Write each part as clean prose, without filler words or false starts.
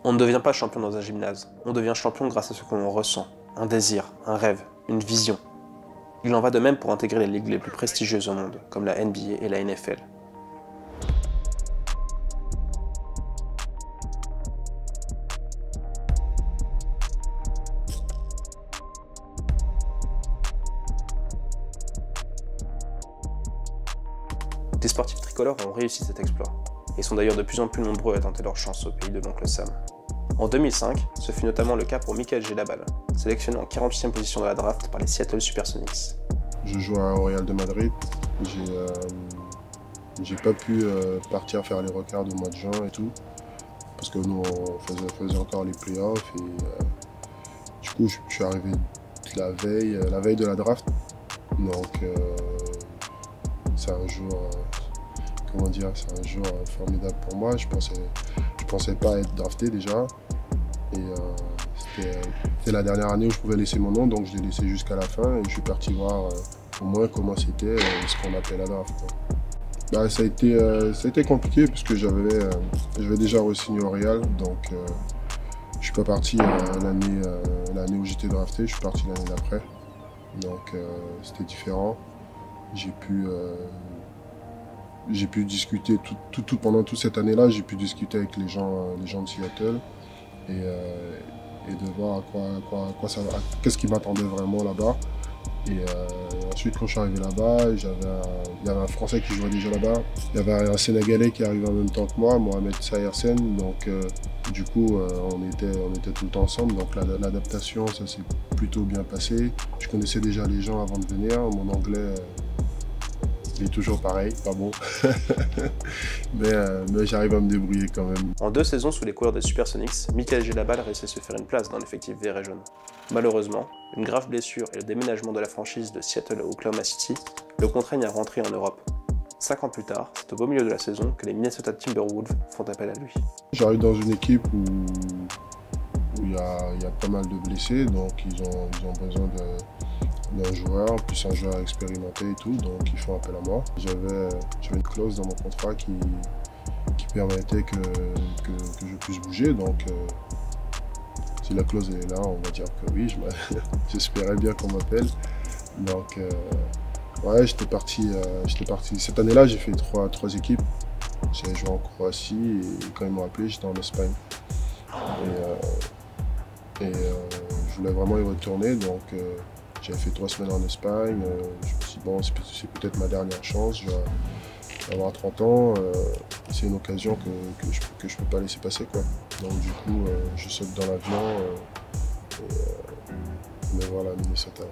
On ne devient pas champion dans un gymnase, on devient champion grâce à ce que l'on ressent, un désir, un rêve, une vision. Il en va de même pour intégrer les ligues les plus prestigieuses au monde, comme la NBA et la NFL. Des sportifs tricolores ont réussi cet exploit, et sont d'ailleurs de plus en plus nombreux à tenter leur chance au pays de l'oncle Sam. En 2005, ce fut notamment le cas pour Michael Gelabal, sélectionné en 48e position de la draft par les Seattle Supersonics. Je joue au Real de Madrid, j'ai pas pu partir faire les recards au mois de juin et tout, parce que nous on faisait encore les playoffs et du coup je suis arrivé la veille de la draft, donc c'est un jour, c'est un jour formidable pour moi. Je pensais pas être drafté déjà. Et c'était la dernière année où je pouvais laisser mon nom, donc je l'ai laissé jusqu'à la fin et je suis parti voir au moins comment c'était ce qu'on appelle la draft, quoi. Bah, ça a été compliqué parce que j'avais déjà re-signé au Real, donc je suis pas parti l'année où j'étais drafté, je suis parti l'année d'après. Donc c'était différent. J'ai pu discuter pendant toute cette année-là, j'ai pu discuter avec les gens de Seattle et de voir qu'est-ce qui m'attendait vraiment là-bas. Et ensuite, quand je suis arrivé là-bas, il y avait un Français qui jouait déjà là-bas. Il y avait un Sénégalais qui arrivait en même temps que moi, Mohamed Sahersen. Donc du coup, on était tout le temps ensemble. Donc l'adaptation, ça s'est plutôt bien passé. Je connaissais déjà les gens avant de venir. Mon anglais, il est toujours pareil, pas bon. mais j'arrive à me débrouiller quand même. En 2 saisons sous les couleurs des Supersonics, Michael Gelabal réussit à se faire une place dans l'effectif vert et jaune. Malheureusement, une grave blessure et le déménagement de la franchise de Seattle à Oklahoma City le contraignent à rentrer en Europe. 5 ans plus tard, c'est au beau milieu de la saison que les Minnesota Timberwolves font appel à lui. J'arrive dans une équipe où il y a pas mal de blessés, donc ils ont besoin d'un joueur, plus un joueur expérimenté et tout, donc ils font appel à moi. J'avais une clause dans mon contrat qui permettait que je puisse bouger, donc si la clause est là, on va dire que oui, j'espérais bien qu'on m'appelle. Donc ouais, j'étais parti. Cette année-là, j'ai fait trois équipes. J'ai joué en Croatie et quand ils m'ont appelé, j'étais en Espagne. Et je voulais vraiment y retourner, donc j'avais fait 3 semaines en Espagne. Je me suis dit, bon, c'est peut-être ma dernière chance. Je vais avoir 30 ans. C'est une occasion que je peux pas laisser passer, quoi. Donc du coup, je saute dans l'avion. Mais voilà, Minnesota.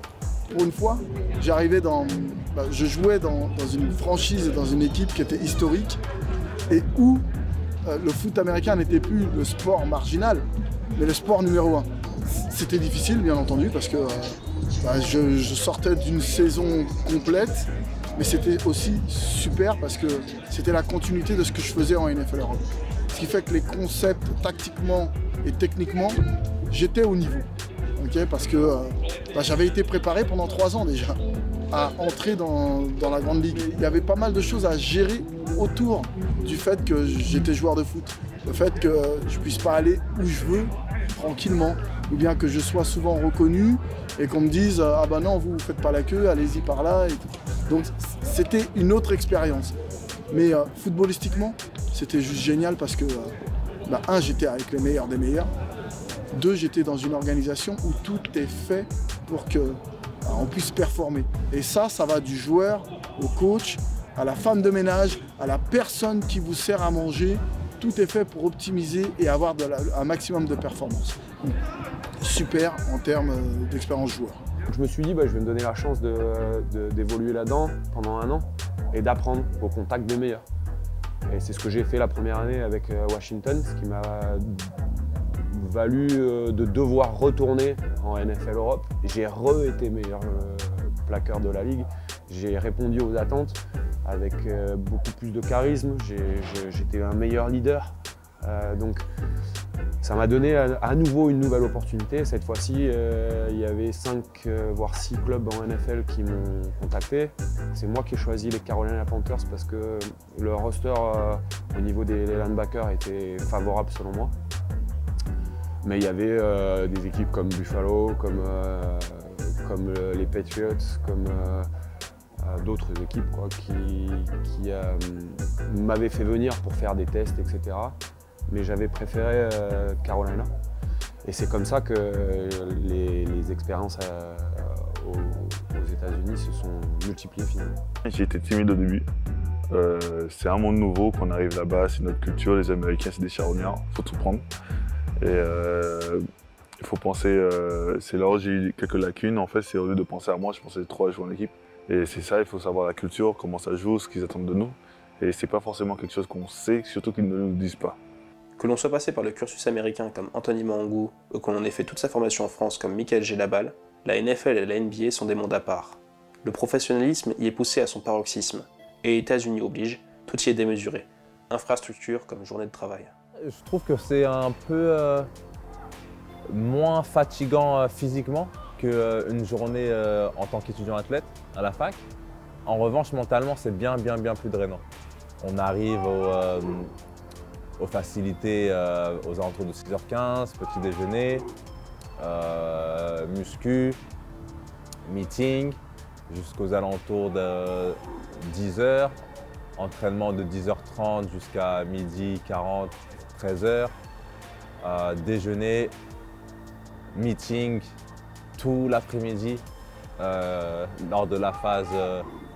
Pour une fois, je jouais dans une franchise et dans une équipe qui était historique et où le foot américain n'était plus le sport marginal, mais le sport numéro 1. C'était difficile, bien entendu, parce que je sortais d'une saison complète, mais c'était aussi super parce que c'était la continuité de ce que je faisais en NFL Europe. Ce qui fait que les concepts, tactiquement et techniquement, j'étais au niveau. Okay, parce que j'avais été préparé pendant 3 ans déjà à entrer dans la grande ligue. Il y avait pas mal de choses à gérer autour du fait que j'étais joueur de foot. Le fait que je puisse pas aller où je veux tranquillement, ou bien que je sois souvent reconnu et qu'on me dise ah ben non, vous faites pas la queue, allez-y par là. Et donc c'était une autre expérience. Mais footballistiquement, c'était juste génial parce que j'étais avec les meilleurs des meilleurs. 2, j'étais dans une organisation où tout est fait pour qu'on puisse performer. Et ça va du joueur au coach, à la femme de ménage, à la personne qui vous sert à manger. Tout est fait pour optimiser et avoir un maximum de performance. Super en termes d'expérience joueur. Je me suis dit, je vais me donner la chance d'évoluer là-dedans pendant 1 an et d'apprendre au contact des meilleurs. Et c'est ce que j'ai fait la première année avec Washington, ce qui m'a valu de devoir retourner en NFL Europe. J'ai été meilleur plaqueur de la ligue. J'ai répondu aux attentes avec beaucoup plus de charisme. J'étais un meilleur leader. Donc ça m'a donné à nouveau une nouvelle opportunité. Cette fois-ci, il y avait 5 voire 6 clubs en NFL qui m'ont contacté. C'est moi qui ai choisi les Carolina Panthers parce que le roster au niveau des linebackers était favorable selon moi. Mais il y avait des équipes comme Buffalo, comme les Patriots, comme d'autres équipes quoi, qui m'avaient fait venir pour faire des tests, etc. Mais j'avais préféré Carolina. Et c'est comme ça que les expériences aux États-Unis se sont multipliées finalement. J'ai été timide au début. C'est un monde nouveau, qu'on arrive là-bas, c'est notre culture, les Américains c'est des charognards, il faut tout prendre. Et il faut penser, c'est là où j'ai eu quelques lacunes en fait, c'est au lieu de penser à moi, je pensais trop à jouer en équipe. Et c'est ça, il faut savoir la culture, comment ça joue, ce qu'ils attendent de nous. Et c'est pas forcément quelque chose qu'on sait, surtout qu'ils ne nous disent pas. Que l'on soit passé par le cursus américain comme Anthony Mangou, ou qu'on en ait fait toute sa formation en France comme Michael Gelabal, la NFL et la NBA sont des mondes à part. Le professionnalisme y est poussé à son paroxysme, et États-Unis oblige, tout y est démesuré. Infrastructure comme journée de travail. Je trouve que c'est un peu moins fatigant physiquement qu'une journée en tant qu'étudiant athlète à la fac. En revanche, mentalement, c'est bien plus drainant. On arrive aux facilités aux alentours de 6h15, petit déjeuner, muscu, meeting, jusqu'aux alentours de 10h, entraînement de 10h30 jusqu'à midi 40, 13h, déjeuner, meeting tout l'après-midi lors de la phase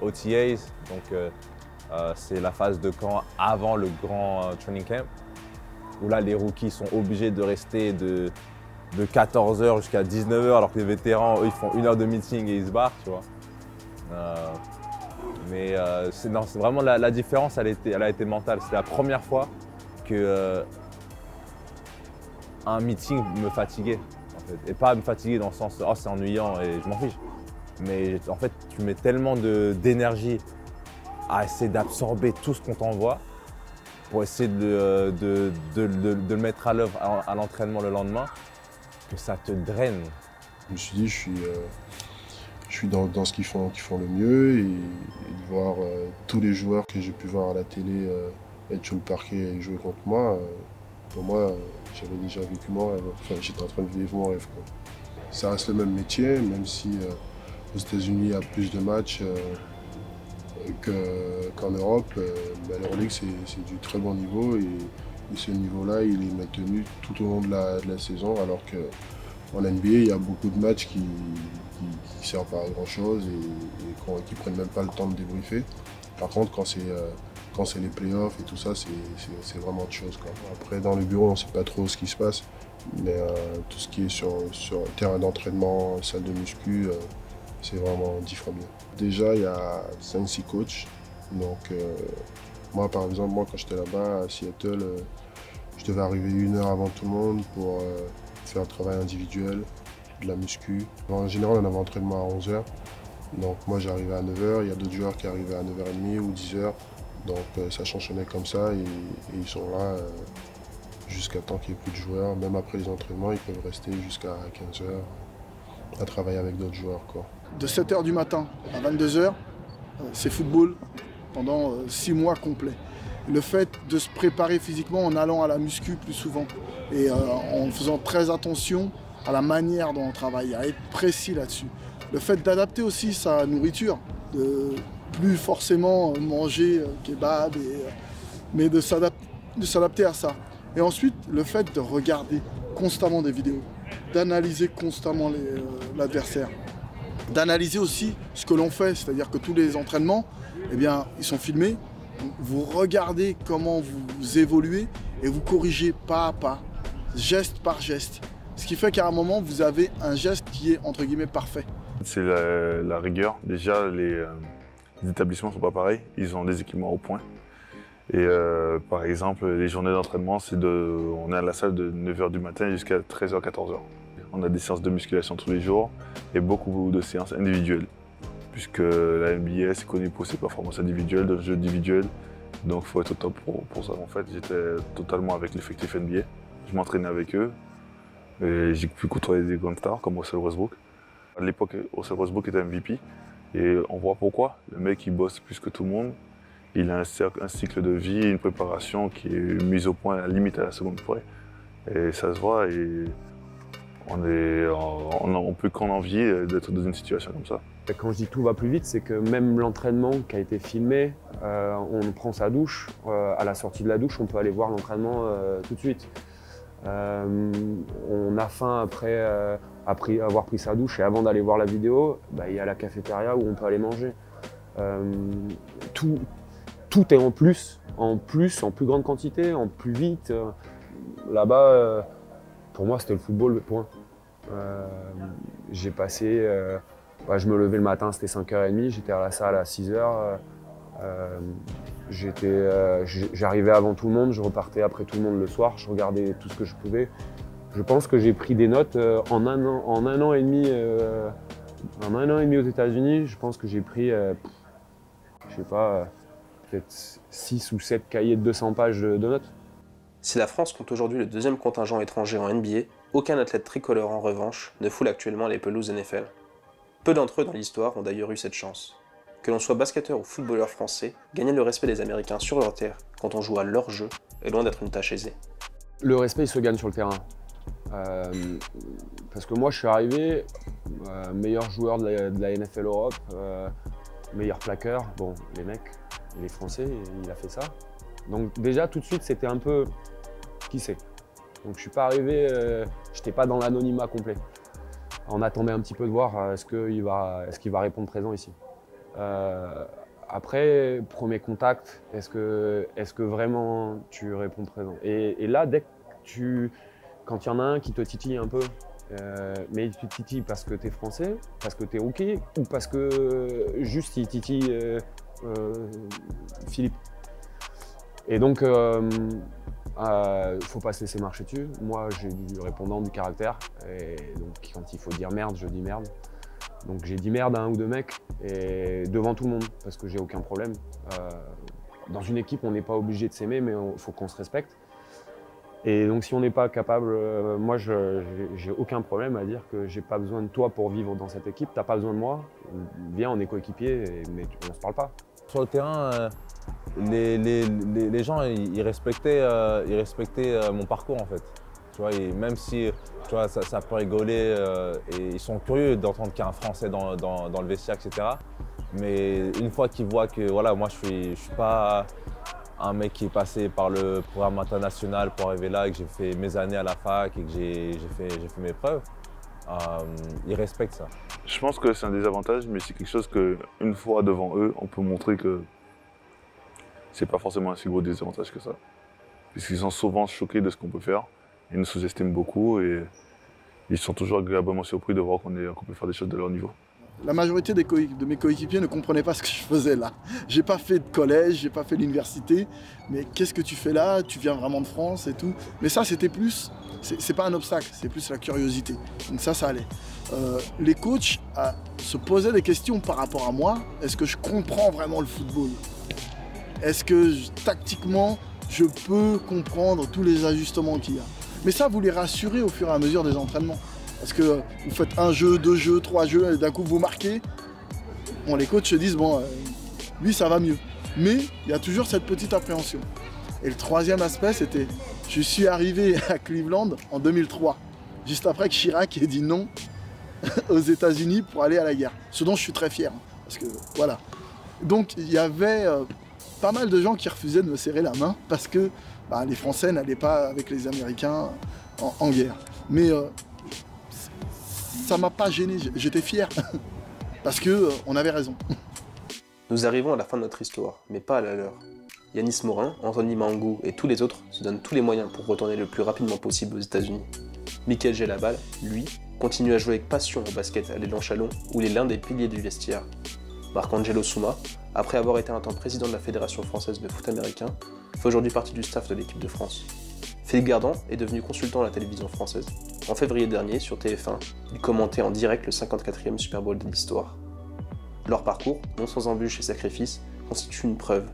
OTAs, donc c'est la phase de camp avant le grand training camp, où là les rookies sont obligés de rester de 14h jusqu'à 19h, alors que les vétérans, eux, ils font 1 heure de meeting et ils se barrent, tu vois. Mais c'est vraiment la différence, elle a été mentale. C'est la première fois que un meeting me fatiguait, en fait. Et pas me fatiguer dans le sens « oh c'est ennuyant et je m'en fiche ». Mais en fait, tu mets tellement d'énergie à essayer d'absorber tout ce qu'on t'envoie pour essayer de le mettre à l'œuvre à l'entraînement le lendemain, que ça te draine. Je me suis dit, je suis dans ce qu'ils font le mieux et de voir tous les joueurs que j'ai pu voir à la télé être sur le parquet et jouer contre moi, pour moi, j'avais déjà vécu mon rêve. Enfin, j'étais en train de vivre mon rêve, quoi. Ça reste le même métier, même si aux États-Unis il y a plus de matchs qu'en Europe. L'Euroleague, c'est du très bon niveau et ce niveau-là, il est maintenu tout au long de la saison, alors qu'en NBA, il y a beaucoup de matchs qui ne servent pas à grand-chose et qui ne prennent même pas le temps de débriefer. Par contre, quand c'est les playoffs et tout ça, c'est vraiment autre chose, quoi. Après, dans le bureau, on ne sait pas trop ce qui se passe, mais tout ce qui est sur terrain d'entraînement, salle de muscu, c'est vraiment 10 fois mieux. Déjà, il y a 5-6 coachs. Donc, moi, par exemple, quand j'étais là-bas à Seattle, je devais arriver 1 heure avant tout le monde pour faire un travail individuel, de la muscu. En général, on avait entraînement à 11h. Donc, moi, j'arrivais à 9h. Il y a d'autres joueurs qui arrivaient à 9h30 ou 10h. Donc, ça changeait comme ça et ils sont là jusqu'à temps qu'il n'y ait plus de joueurs. Même après les entraînements, ils peuvent rester jusqu'à 15h à travailler avec d'autres joueurs, quoi. De 7h du matin à 22h, c'est football pendant 6 mois complets. Le fait de se préparer physiquement en allant à la muscu plus souvent et en faisant très attention à la manière dont on travaille, à être précis là-dessus. Le fait d'adapter aussi sa nourriture, de plus forcément manger kebab, mais de s'adapter à ça. Et ensuite, le fait de regarder constamment des vidéos, d'analyser constamment l'adversaire, d'analyser aussi ce que l'on fait, c'est-à-dire que tous les entraînements, eh bien, ils sont filmés. Vous regardez comment vous évoluez et vous corrigez pas à pas, geste par geste. Ce qui fait qu'à un moment, vous avez un geste qui est entre guillemets parfait. C'est la rigueur. Déjà, les établissements ne sont pas pareils. Ils ont des équipements au point. Et par exemple, les journées d'entraînement, on est à la salle de 9h du matin jusqu'à 13h, 14h. On a des séances de musculation tous les jours et beaucoup de séances individuelles. Puisque la NBA, c'est connu pour ses performances individuelles, de jeux individuels. Donc il faut être au top pour ça. En fait, j'étais totalement avec l'effectif NBA. Je m'entraînais avec eux. Et j'ai pu côtoyer des grandes stars comme Russell Westbrook. À l'époque, Russell Westbrook était MVP. Et on voit pourquoi. Le mec, il bosse plus que tout le monde. Il a un cycle de vie, une préparation qui est mise au point à la limite à la seconde près. Et ça se voit et on peut qu'en envier d'être dans une situation comme ça. Et quand je dis tout va plus vite, c'est que même l'entraînement qui a été filmé, on prend sa douche, à la sortie de la douche, on peut aller voir l'entraînement tout de suite. On a faim après avoir pris sa douche et avant d'aller voir la vidéo, il y a la cafétéria où on peut aller manger. Tout est en plus, en plus grande quantité, en plus vite. Là-bas, pour moi, c'était le football, point. J'ai passé, je me levais le matin, c'était 5h30, j'étais à la salle à 6h. J'arrivais avant tout le monde, je repartais après tout le monde le soir, je regardais tout ce que je pouvais. Je pense que j'ai pris des notes en un an et demi aux États-Unis. Je pense que j'ai pris, je sais pas, peut-être 6 ou 7 cahiers de 200 pages de notes. Si la France compte aujourd'hui le deuxième contingent étranger en NBA, aucun athlète tricolore en revanche ne foule actuellement les pelouses NFL. Peu d'entre eux dans l'histoire ont d'ailleurs eu cette chance. Que l'on soit basketteur ou footballeur français, gagner le respect des Américains sur leur terre quand on joue à leur jeu est loin d'être une tâche aisée. Le respect il se gagne sur le terrain. Parce que moi je suis arrivé, meilleur joueur de la NFL Europe, meilleur plaqueur, bon les mecs, il est français, il a fait ça. Donc déjà tout de suite c'était un peu qui c'est. Donc je suis pas arrivé, j'étais pas dans l'anonymat complet. On attendait un petit peu de voir est-ce qu'il va répondre présent ici. Après, premier contact, est-ce que vraiment tu réponds présent? Et là, quand il y en a un qui te titille un peu, mais tu titilles parce que tu es français, parce que tu es OK, ou parce que juste il titille Philippe. Et donc, faut pas se laisser marcher dessus. Moi, j'ai du répondant, du caractère, et donc quand il faut dire merde, je dis merde. Donc j'ai dit merde à un ou deux mecs, et devant tout le monde, parce que j'ai aucun problème. Dans une équipe, on n'est pas obligé de s'aimer, mais il faut qu'on se respecte. Et donc si on n'est pas capable, moi j'ai aucun problème à dire que j'ai pas besoin de toi pour vivre dans cette équipe, t'as pas besoin de moi, viens on est coéquipiers, mais on se parle pas. Sur le terrain, les gens ils respectaient mon parcours en fait. Tu vois, et même si tu vois, ça peut rigoler et ils sont curieux d'entendre qu'il y a un Français dans le vestiaire, etc. Mais une fois qu'ils voient que voilà, moi je suis pas un mec qui est passé par le programme international pour arriver là, que j'ai fait mes années à la fac et que j'ai fait mes preuves, ils respectent ça. Je pense que c'est un désavantage, mais c'est quelque chose qu'une fois devant eux, on peut montrer que c'est pas forcément un si gros désavantage que ça. Puisqu'ils sont souvent choqués de ce qu'on peut faire, ils nous sous-estiment beaucoup et ils sont toujours agréablement surpris de voir qu'on peut faire des choses de leur niveau. La majorité de mes coéquipiers ne comprenaient pas ce que je faisais là. J'ai pas fait de collège, j'ai pas fait l'université, mais qu'est-ce que tu fais là? Tu viens vraiment de France et tout. Mais ça, c'était plus, c'est pas un obstacle, c'est plus la curiosité. Donc ça allait. Les coachs se posaient des questions par rapport à moi. Est-ce que je comprends vraiment le football? Est-ce que tactiquement, je peux comprendre tous les ajustements qu'il y a? Mais ça, vous les rassurez au fur et à mesure des entraînements. Parce que vous faites un jeu, 2 jeux, 3 jeux, et d'un coup vous marquez. Bon, les coachs se disent, bon, lui ça va mieux. Mais il y a toujours cette petite appréhension. Et le troisième aspect, c'était, je suis arrivé à Cleveland en 2003, juste après que Chirac ait dit non aux États-Unis pour aller à la guerre. Ce dont je suis très fier. Parce que voilà. Donc il y avait pas mal de gens qui refusaient de me serrer la main parce que les Français n'allaient pas avec les Américains en guerre. Mais ça m'a pas gêné, j'étais fier, parce qu'on avait raison. Nous arrivons à la fin de notre histoire, mais pas à la leur. Yanis Morin, Anthony Mangou et tous les autres se donnent tous les moyens pour retourner le plus rapidement possible aux États-Unis. Mickaël Gelabal, lui, continue à jouer avec passion au basket à l'Élan Chalon, où il est l'un des piliers du vestiaire. Marc-Angelo Souma, après avoir été un temps président de la Fédération française de foot américain, fait aujourd'hui partie du staff de l'équipe de France. Philippe Gardan est devenu consultant à la télévision française. En février dernier, sur TF1, il commentait en direct le 54e Super Bowl de l'histoire. Leur parcours, non sans embûches et sacrifices, constitue une preuve.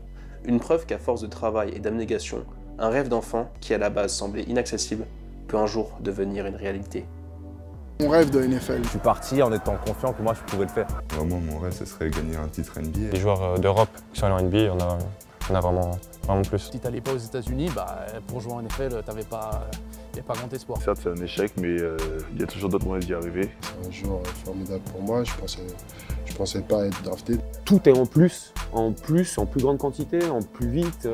Une preuve qu'à force de travail et d'abnégation, un rêve d'enfant qui à la base semblait inaccessible peut un jour devenir une réalité. Mon rêve de NFL. Je suis parti en étant confiant que moi je pouvais le faire. Vraiment, mon rêve, ce serait gagner un titre NBA. Les joueurs d'Europe qui sont allés en NBA, il y en a vraiment plus. Si tu n'allais pas aux États-Unis, pour jouer en NFL, tu n'avais pas il n'y a pas grand espoir. Certes, c'est un échec, mais il y a toujours d'autres moyens d'y arriver. C'est un joueur formidable pour moi. Je pensais pas être drafté. Tout est en plus, en plus grande quantité, en plus vite.